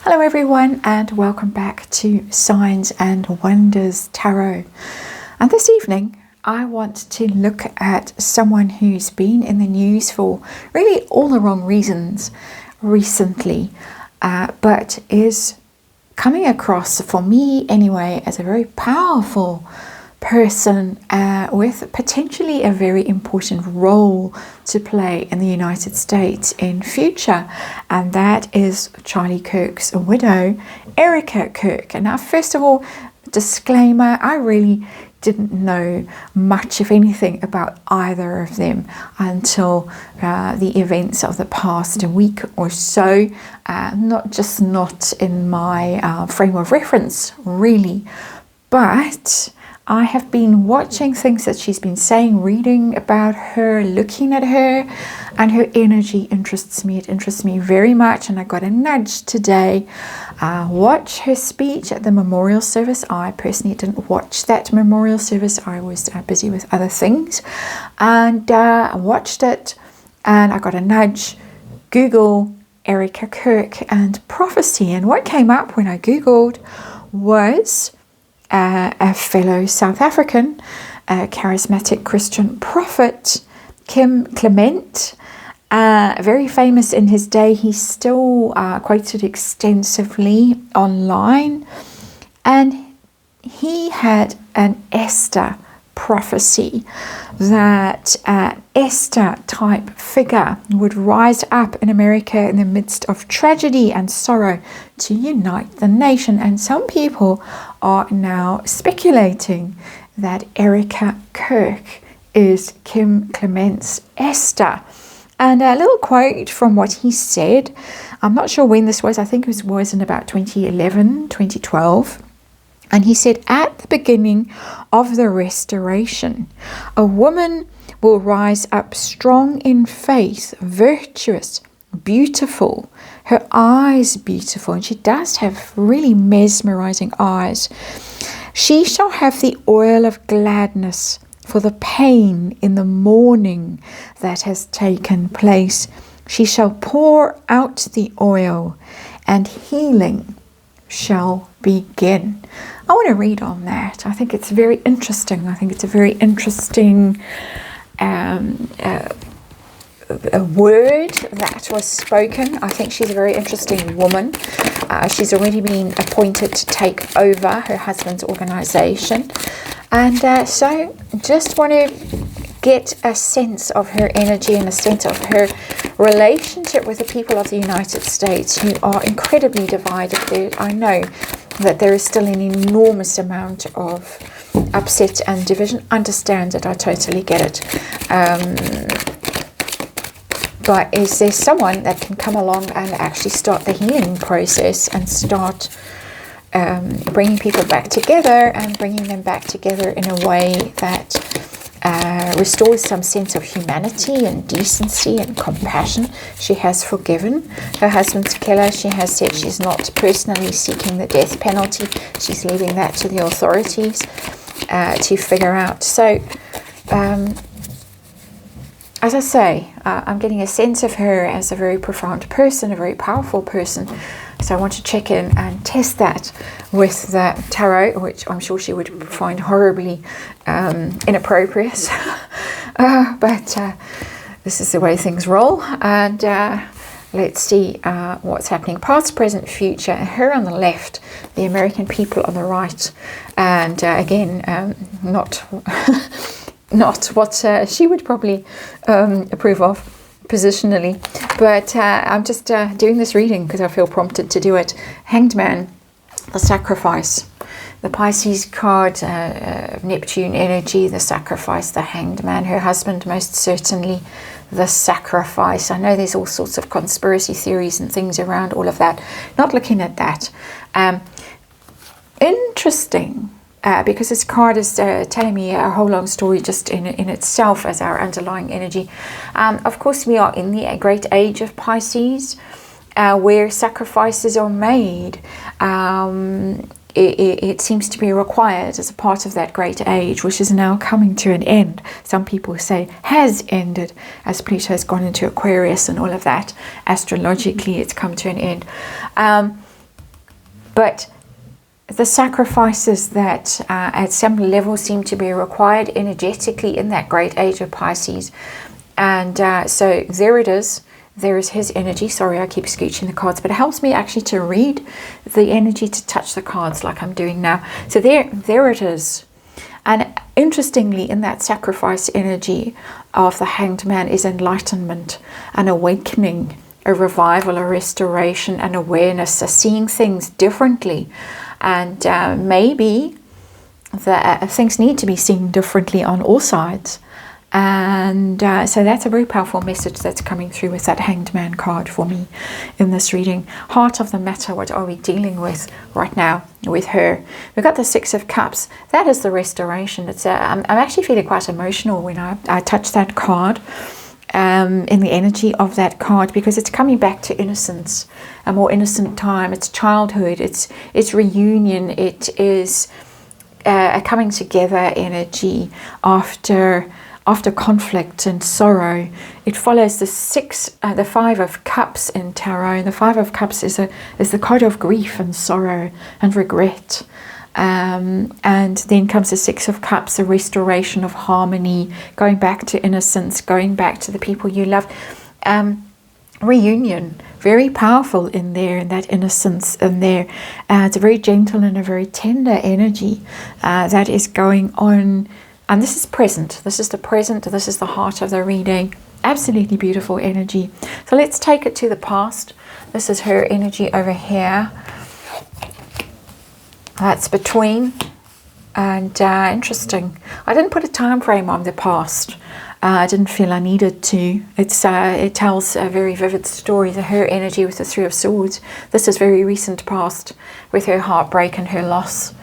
Hello everyone, and welcome back to Signs and Wonders Tarot. And this evening I want to look at someone who's been in the news for really all the wrong reasons recently, but is coming across, for me anyway, as a very powerful person with potentially a very important role to play in the United States in future, and that is Charlie Kirk's widow, Erika Kirk. And now, first of all, disclaimer, I really didn't know much, if anything, about either of them until the events of the past week or so. Not in my frame of reference, really, but I have been watching things that she's been saying, reading about her, looking at her, and her energy interests me. It interests me very much, and I got a nudge today. Watch her speech at the memorial service. I personally didn't watch that memorial service. I was busy with other things, and I watched it, and I got a nudge. Google Erika Kirk and prophecy, and what came up when I Googled was a fellow South African, charismatic Christian prophet, Clement, very famous in his day. He's still quoted extensively online, and he had an Esther prophecy that Esther type figure would rise up in America in the midst of tragedy and sorrow to unite the nation. And some people are now speculating that Erika Kirk is Clement's Esther. And a little quote from what he said. I'm not sure when this was. I think it was in about 2011, 2012. And he said, at the beginning of the restoration, a woman will rise up strong in faith, virtuous, beautiful, her eyes beautiful, and she does have really mesmerizing eyes. She shall have the oil of gladness for the pain in the mourning that has taken place. She shall pour out the oil, and healing shall begin. I want to read on that. I think it's very interesting. I think it's a very interesting a word that was spoken. I think she's a very interesting woman. She's already been appointed to take over her husband's organization. And so just want to get a sense of her energy and a sense of her relationship with the people of the United States, who are incredibly divided. I know that there is still an enormous amount of upset and division. Understand it, I totally get it. But is there someone that can come along and actually start the healing process and start bringing people back together and bringing them back together in a way that restores some sense of humanity and decency and compassion? She has forgiven her husband's killer. She has said she's not personally seeking the death penalty. She's leaving that to the authorities to figure out. So, as I say, I'm getting a sense of her as a very profound person, a very powerful person. So I want to check in and test that with the tarot, which I'm sure she would find horribly inappropriate. But this is the way things roll. And let's see what's happening. Past, present, future. Her on the left, the American people on the right. And again, not what she would probably approve of positionally, but I'm just doing this reading because I feel prompted to do it. Hanged Man, the sacrifice, the Pisces card, Neptune energy, the sacrifice, the Hanged Man, her husband, most certainly the sacrifice. I know there's all sorts of conspiracy theories and things around all of that. Not looking at that. Interesting. Because this card is telling me a whole long story just in itself as our underlying energy. Of course, we are in the great age of Pisces, where sacrifices are made. It seems to be required as a part of that great age, which is now coming to an end. Some people say has ended, as Pluto has gone into Aquarius and all of that. Astrologically, it's come to an end. But the sacrifices that at some level seem to be required energetically in that great age of Pisces. And so there it is. There is his energy. Sorry, I keep scooching the cards, but it helps me actually to read the energy, to touch the cards like I'm doing now. So there it is. And interestingly, in that sacrifice energy of the Hanged Man is enlightenment, an awakening, a revival, a restoration, an awareness, a seeing things differently. And maybe things need to be seen differently on all sides. And so that's a very powerful message that's coming through with that Hanged Man card for me in this reading. Heart of the matter, what are we dealing with right now with her? We've got the Six of Cups. That is the restoration. I'm actually feeling quite emotional when I touch that card, in the energy of that card, because it's coming back to innocence, a more innocent time. It's childhood. It's reunion. It is a coming together energy after conflict and sorrow. It follows the Five of Cups in tarot. And the Five of Cups is the card of grief and sorrow and regret. And then comes the Six of Cups, the restoration of harmony, going back to innocence, going back to the people you love. Reunion, very powerful in there, in that innocence in there. It's a very gentle and a very tender energy that is going on. And this is present. This is the present. This is the heart of the reading. Absolutely beautiful energy. So let's take it to the past. This is her energy over here. That's between. And interesting. I didn't put a time frame on the past. I didn't feel I needed to. It tells a very vivid story. Her energy with the Three of Swords. This is very recent past with her heartbreak and her loss.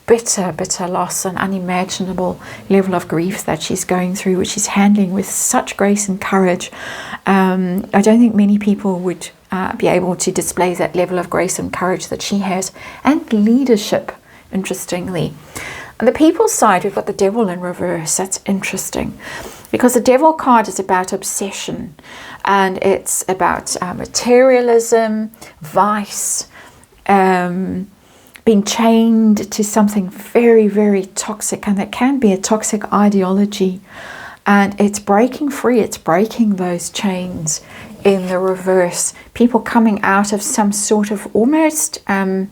Bitter loss, an unimaginable level of grief that she's going through, which she's handling with such grace and courage. I don't think many people would be able to display that level of grace and courage that she has, and leadership, interestingly. On the people's side, we've got the Devil in reverse. That's interesting, because the Devil card is about obsession, and it's about materialism, vice, being chained to something very, very toxic, and that can be a toxic ideology, and it's breaking free. It's breaking those chains in the reverse. People coming out of some sort of almost shall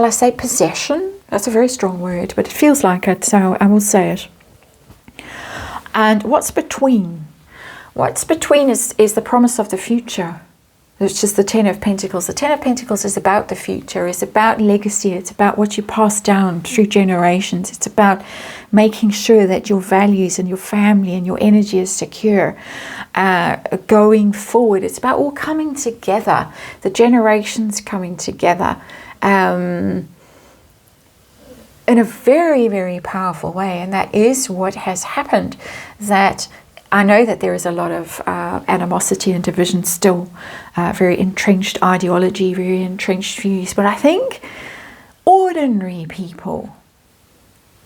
I say possession? That's a very strong word, but it feels like it, so I will say it. And what's between? What's between is the promise of the future. It's just the Ten of Pentacles. The Ten of Pentacles is about the future. It's about legacy. It's about what you pass down through generations. It's about making sure that your values and your family and your energy is secure going forward. It's about all coming together, the generations coming together in a very, very powerful way. And that is what has happened. That I know that there is a lot of animosity and division still, very entrenched ideology, very entrenched views. But I think ordinary people,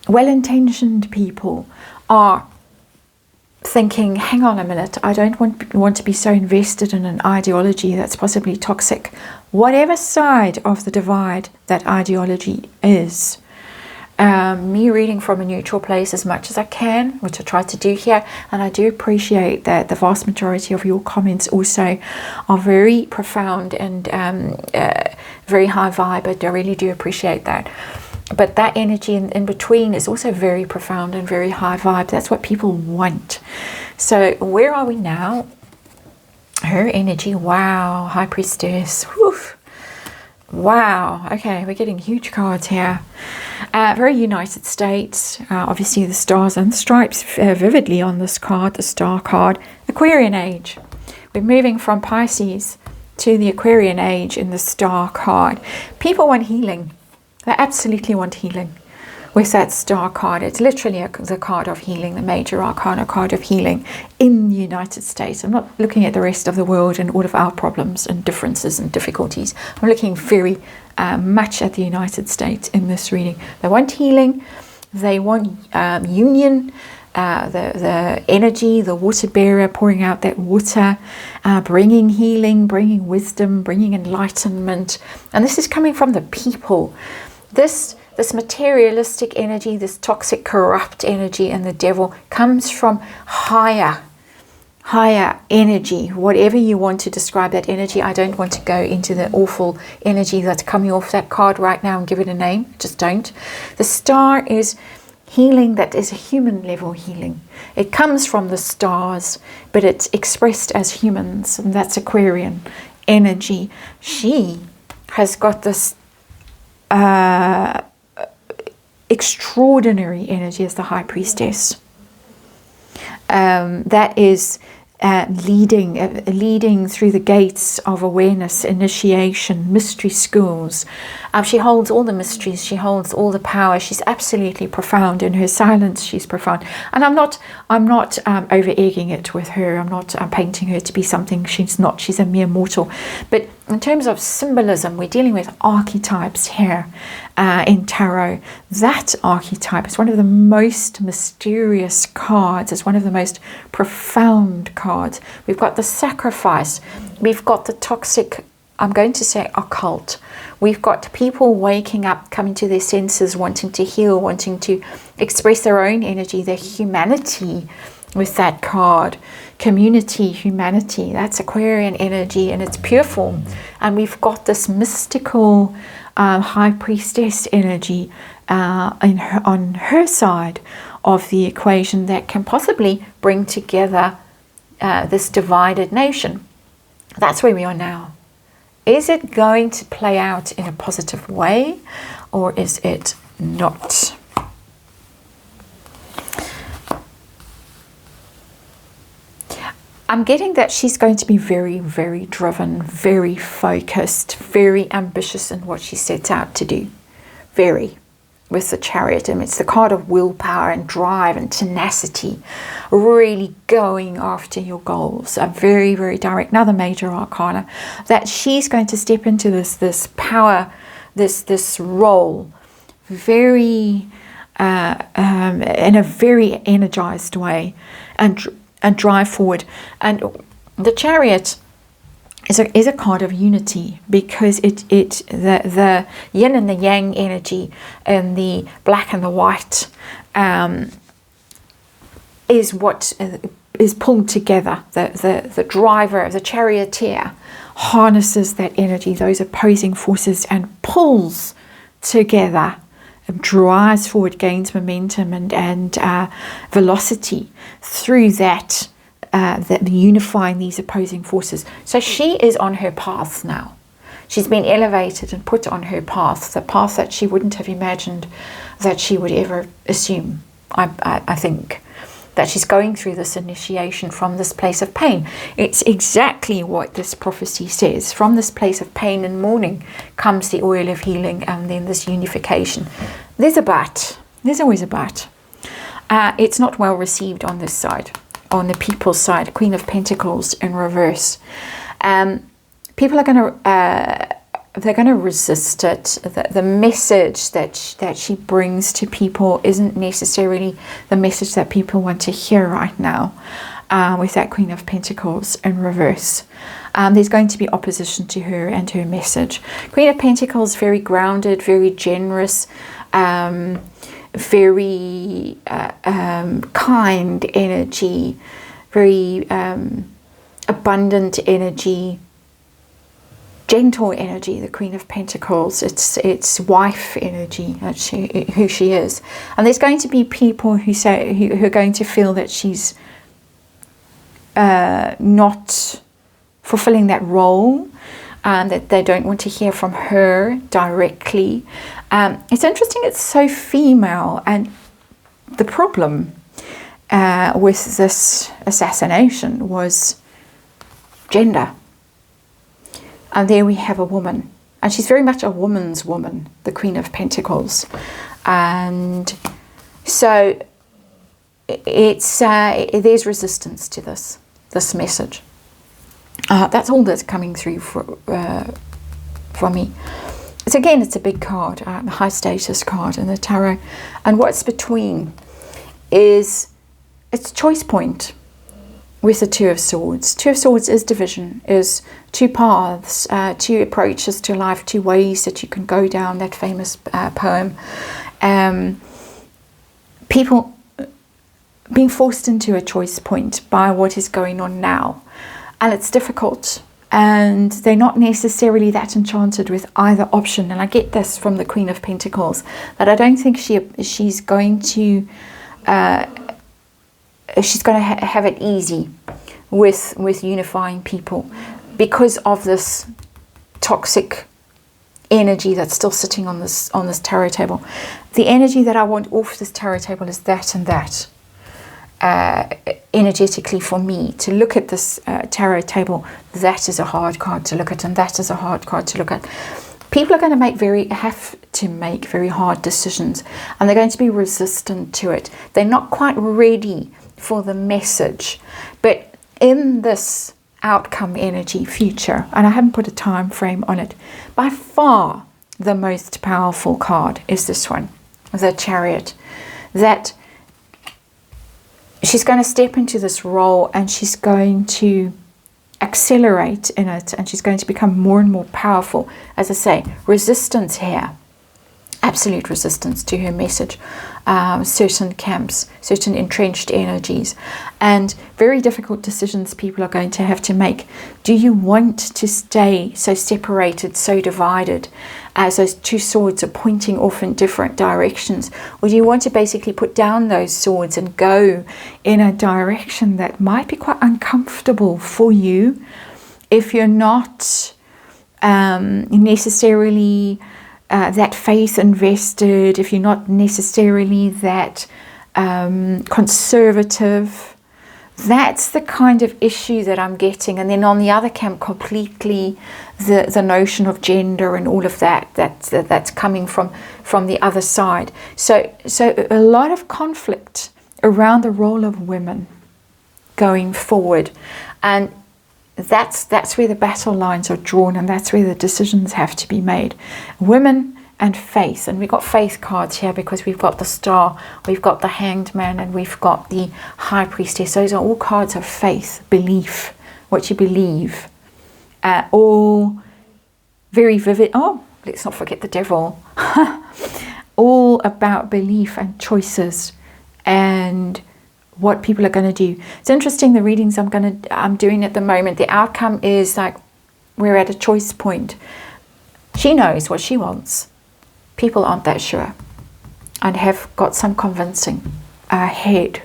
well-intentioned people, are thinking, hang on a minute, I don't want to be so invested in an ideology that's possibly toxic. Whatever side of the divide that ideology is. Me reading from a neutral place as much as I can, which I try to do here, and I do appreciate that the vast majority of your comments also are very profound and very high vibe. I really do appreciate that. But that energy in between is also very profound and very high vibe. That's what people want. So where are we now? Her energy, wow, High Priestess, whew. Wow, okay, we're getting huge cards here. Very United States, obviously the stars and the stripes vividly on this card, the star card. Aquarian age. We're moving from Pisces to the Aquarian age in the star card. People want healing. They absolutely want healing with that star card. It's literally the card of healing, the major arcana card of healing in the United States. I'm not looking at the rest of the world and all of our problems and differences and difficulties. I'm looking very much at the United States in this reading. They want healing. They want union. the energy, the water bearer, pouring out that water, bringing healing, bringing wisdom, bringing enlightenment. And this is coming from the people. This materialistic energy, this toxic, corrupt energy, and the devil comes from higher energy, whatever you want to describe that energy. I don't want to go into the awful energy that's coming off that card right now and give it a name. Just don't. The star is healing that is a human level healing. It comes from the stars, but it's expressed as humans, and that's Aquarian energy. She has got this extraordinary energy as the High Priestess. That is leading through the gates of awareness, initiation, mystery schools. She holds all the mysteries. She holds all the power. She's absolutely profound. In her silence, she's profound. And I'm not over-egging it with her. I'm not painting her to be something she's not. She's a mere mortal. But in terms of symbolism, we're dealing with archetypes here in tarot. That archetype is one of the most mysterious cards. It's one of the most profound cards. We've got the sacrifice. We've got the toxic, I'm going to say occult. We've got people waking up, coming to their senses, wanting to heal, wanting to express their own energy, their humanity with that card. Community, humanity, that's Aquarian energy in its pure form. And we've got this mystical High Priestess energy on her side of the equation that can possibly bring together this divided nation. That's where we are now. Is it going to play out in a positive way, or is it not? I'm getting that she's going to be very, very driven, very focused, very ambitious in what she sets out to do. Very. With the Chariot, and it's the card of willpower and drive and tenacity, really going after your goals. A very, very direct, another major arcana, that she's going to step into this power, this role, very in a very energized way, and drive forward. And the Chariot is a card of unity, because the yin and the yang energy and the black and the white is what is pulled together. The driver, the charioteer, harnesses that energy, those opposing forces, and pulls together, and drives forward, gains momentum and velocity through that unifying these opposing forces. So she is on her path now. She's been elevated and put on her path, the path that she wouldn't have imagined that she would ever assume. I think that she's going through this initiation from this place of pain. It's exactly what this prophecy says. From this place of pain and mourning comes the oil of healing, and then this unification. There's a but. There's always a but. It's not well received on this side. On the people's side, Queen of Pentacles in reverse. People are going to resist it. The message that she brings to people isn't necessarily the message that people want to hear right now. With that Queen of Pentacles in reverse, there's going to be opposition to her and her message. Queen of Pentacles, very grounded, very generous, very kind energy, very abundant energy, gentle energy. The Queen of Pentacles, it's wife energy. That's who she is. And there's going to be people who are going to feel that she's not fulfilling that role, that they don't want to hear from her directly. It's interesting, it's so female, and the problem with this assassination was gender. And there we have a woman, and she's very much a woman's woman, the Queen of Pentacles. And so it's there's resistance to this message. That's all that's coming through for me. So again, it's a big card, a high status card in the tarot. And what's between is it's choice point with the Two of Swords. Two of Swords is division, is two paths, two approaches to life, two ways that you can go down, that famous poem. People being forced into a choice point by what is going on now. And it's difficult. And they're not necessarily that enchanted with either option. And I get this from the Queen of Pentacles, that I don't think she's going to have it easy with unifying people, because of this toxic energy that's still sitting on this tarot table. The energy that I want off this tarot table is that and that. Energetically, for me to look at this tarot table, that is a hard card to look at, and that is a hard card to look at. People are going to have to make very hard decisions, and they're going to be resistant to it. They're not quite ready for the message. But in this outcome energy future, and I haven't put a time frame on it, by far the most powerful card is this one, the Chariot. That she's going to step into this role, and she's going to accelerate in it, and she's going to become more and more powerful. As I say, resistance here, absolute resistance to her message. Certain camps, certain entrenched energies, and very difficult decisions people are going to have to make. Do you want to stay so separated, so divided, as those two swords are pointing off in different directions? Or do you want to basically put down those swords and go in a direction that might be quite uncomfortable for you if you're not necessarily that faith invested, if you're not necessarily that conservative? That's the kind of issue that I'm getting. And then on the other camp, completely the notion of gender and all of that's coming from the other side. So a lot of conflict around the role of women going forward, and that's where the battle lines are drawn, and that's where the decisions have to be made. Women and faith, and we've got faith cards here because we've got the Star, we've got the Hanged Man, and we've got the High Priestess. Those are all cards of faith, belief, what you believe, all very vivid. Oh, let's not forget the Devil. All about belief and choices and what people are going to do. It's interesting, the readings I'm doing at the moment, the outcome is like we're at a choice point. She knows what she wants. People aren't that sure and have got some convincing ahead.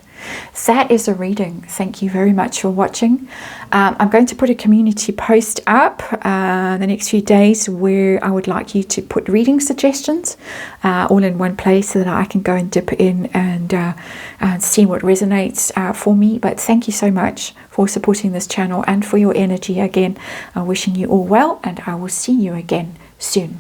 That is a reading. Thank you very much for watching. I'm going to put a community post up the next few days where I would like you to put reading suggestions all in one place so that I can go and dip in and see what resonates for me. But thank you so much for supporting this channel and for your energy again. I'm wishing you all well, and I will see you again soon.